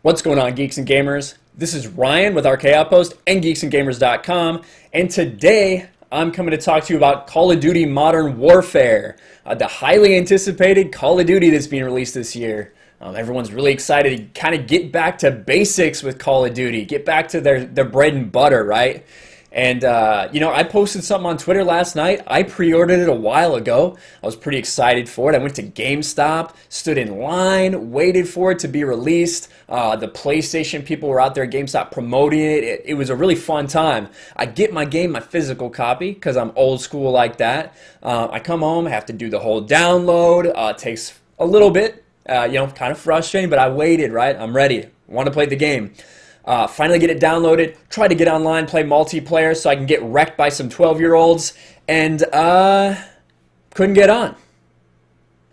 What's going on, Geeks and Gamers? This is Ryan with Outpost and geeksandgamers.com, and today I'm coming to talk to you about Call of Duty Modern Warfare, the highly anticipated Call of Duty that's being released this year. Everyone's really excited to kind of get back to basics with Call of Duty, get back to their bread and butter, right? And, I posted something on Twitter last night. I pre-ordered it a while ago. I was pretty excited for it. I went to GameStop, stood in line, waited for it to be released. The PlayStation people were out there at GameStop promoting it. It was a really fun time. I get my game, my physical copy, because I'm old school like that. I come home, have to do the whole download. It takes a little bit, kind of frustrating, but I waited, right? I'm ready. Want to play the game. Finally get it downloaded, try to get online, play multiplayer so I can get wrecked by some 12-year-olds, and couldn't get on.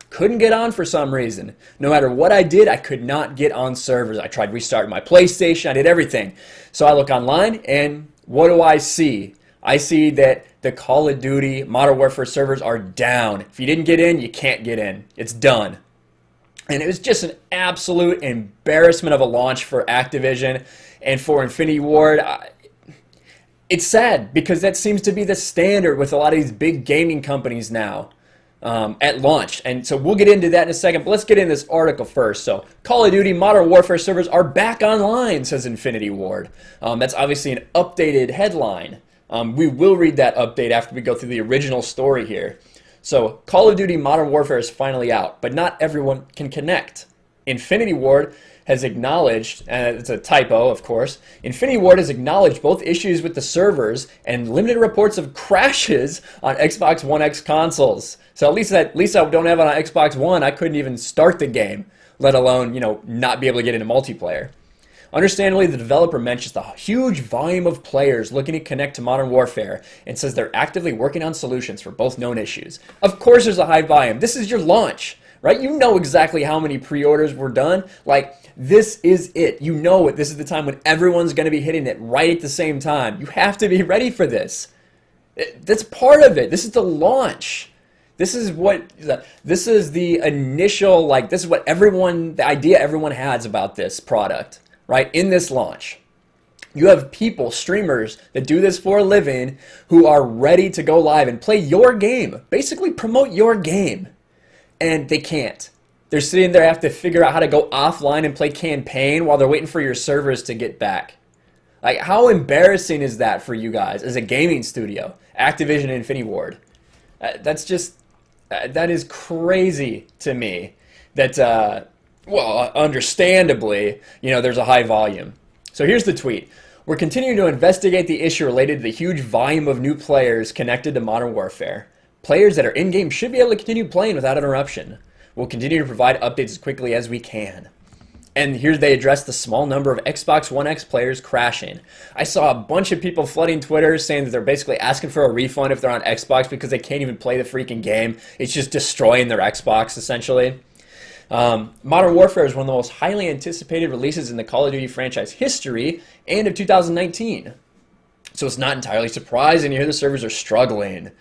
Couldn't get on for some reason. No matter what I did, I could not get on servers. I tried restarting my PlayStation, I did everything. So I look online, and what do I see? I see that the Call of Duty Modern Warfare servers are down. If you didn't get in, you can't get in. It's done. And it was just an absolute embarrassment of a launch for Activision and for Infinity Ward. It's sad because that seems to be the standard with a lot of these big gaming companies now at launch. And so we'll get into that in a second, but let's get into this article first. So Call of Duty Modern Warfare servers are back online, says Infinity Ward. That's obviously an updated headline. We will read that update after we go through the original story here. So, Call of Duty Modern Warfare is finally out, but not everyone can connect. Infinity Ward has acknowledged, and it's a typo, of course, Infinity Ward has acknowledged both issues with the servers and limited reports of crashes on Xbox One X consoles. So at least I don't have it on Xbox One. I couldn't even start the game, let alone, not be able to get into multiplayer. Understandably, the developer mentions the huge volume of players looking to connect to Modern Warfare and says they're actively working on solutions for both known issues. Of course there's a high volume. This is your launch, right? You know exactly how many pre-orders were done. Like, this is it. You know it. This is the time when everyone's going to be hitting it right at the same time. You have to be ready for this. That's part of it. This is the launch. This is the initial, this is what the idea everyone has about this product. Right, in this launch, you have people, streamers that do this for a living who are ready to go live and play your game, basically promote your game, and they can't. They're sitting there, have to figure out how to go offline and play campaign while they're waiting for your servers to get back. Like, how embarrassing is that for you guys as a gaming studio, Activision and Infinity Ward? That is crazy to me that, well, understandably, there's a high volume. So here's the tweet. We're continuing to investigate the issue related to the huge volume of new players connected to Modern Warfare. Players that are in-game should be able to continue playing without interruption. We'll continue to provide updates as quickly as we can. And here they address the small number of Xbox One X players crashing. I saw a bunch of people flooding Twitter saying that they're basically asking for a refund if they're on Xbox because they can't even play the freaking game. It's just destroying their Xbox, essentially. Modern Warfare is one of the most highly anticipated releases in the Call of Duty franchise history and of 2019. So it's not entirely surprising to hear the servers are struggling.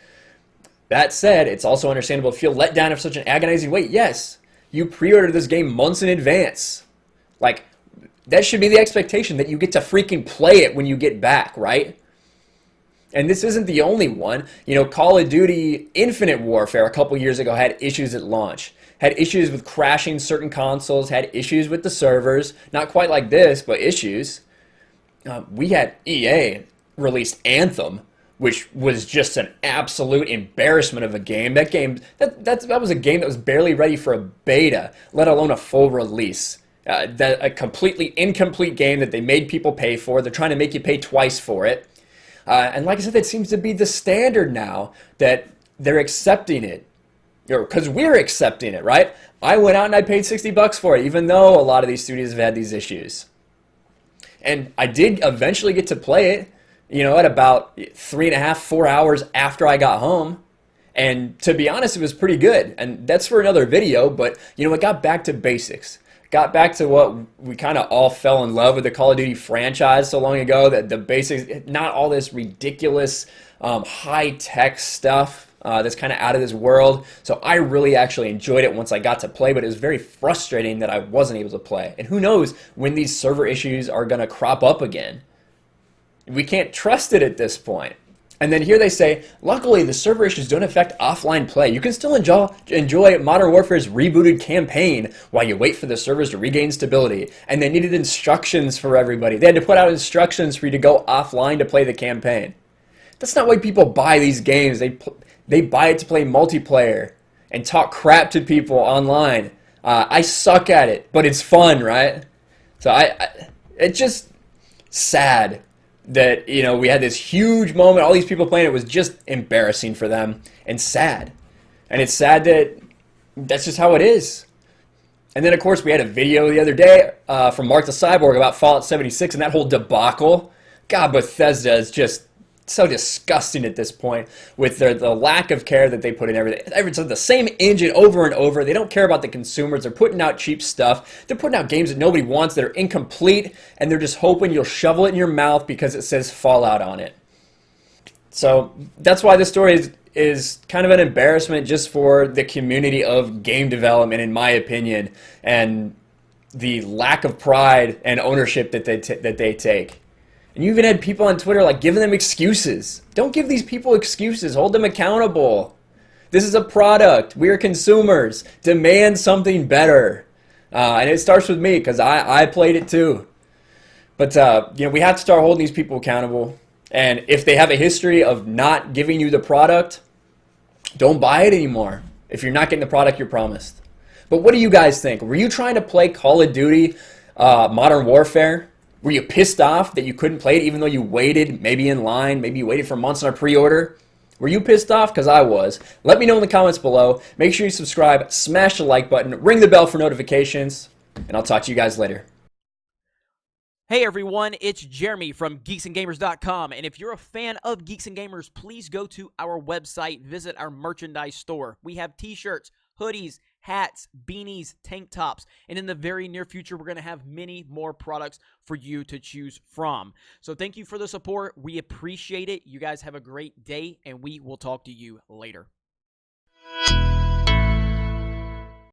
That said, it's also understandable to feel let down after such an agonizing wait. Yes, you pre-ordered this game months in advance. Like, that should be the expectation that you get to freaking play it when you get back, right? And this isn't the only one. Call of Duty Infinite Warfare a couple years ago had issues at launch. Had issues with crashing certain consoles, had issues with the servers. Not quite like this, but issues. We had EA released Anthem, which was just an absolute embarrassment of a game. That was a game that was barely ready for a beta, let alone a full release. A completely incomplete game that they made people pay for. They're trying to make you pay twice for it. And like I said, that seems to be the standard now, that they're accepting it. Because we're accepting it, right? I went out and I paid $60 for it, even though a lot of these studios have had these issues. And I did eventually get to play it, at about 3.5, 4 hours after I got home. And to be honest, it was pretty good. And that's for another video, but, it got back to basics. Got back to what we kind of all fell in love with the Call of Duty franchise so long ago, that the basics, not all this ridiculous high-tech stuff. that's kind of out of this world. So I really actually enjoyed it once I got to play, but it was very frustrating that I wasn't able to play. And who knows when these server issues are going to crop up again. We can't trust it at this point. And then here they say, luckily the server issues don't affect offline play. You can still enjoy Modern Warfare's rebooted campaign while you wait for the servers to regain stability. And they needed instructions for everybody. They had to put out instructions for you to go offline to play the campaign. That's not why people buy these games. They buy it to play multiplayer and talk crap to people online. I suck at it, but it's fun, right? So it's just sad that, you know, we had this huge moment, all these people playing. It was just embarrassing for them and sad. And it's sad that that's just how it is. And then, of course, we had a video the other day from MarcTheCyborg about Fallout 76 and that whole debacle. God, Bethesda is just so disgusting at this point with the lack of care that they put in everything. It's the same engine over and over. They don't care about the consumers. They're putting out cheap stuff. They're putting out games that nobody wants that are incomplete, and they're just hoping you'll shovel it in your mouth because it says Fallout on it. So that's why this story is kind of an embarrassment just for the community of game development, in my opinion, and the lack of pride and ownership that they take. And you even had people on Twitter like giving them excuses. Don't give these people excuses. Hold them accountable. This is a product. We are consumers. Demand something better. And it starts with me because I played it too. But you know, we have to start holding these people accountable. And if they have a history of not giving you the product, don't buy it anymore if you're not getting the product you're promised. But what do you guys think? Were you trying to play Call of Duty Modern Warfare? Were you pissed off that you couldn't play it even though you waited, maybe in line, maybe you waited for months on a pre-order? Were you pissed off? Because I was. Let me know in the comments below. Make sure you subscribe, smash the like button, ring the bell for notifications, and I'll talk to you guys later. Hey everyone, it's Jeremy from GeeksandGamers.com, and if you're a fan of Geeks and Gamers, please go to our website, visit our merchandise store. We have t-shirts, hoodies, hats, beanies, tank tops, and in the very near future, we're going to have many more products for you to choose from. So thank you for the support. We appreciate it. You guys have a great day, and we will talk to you later.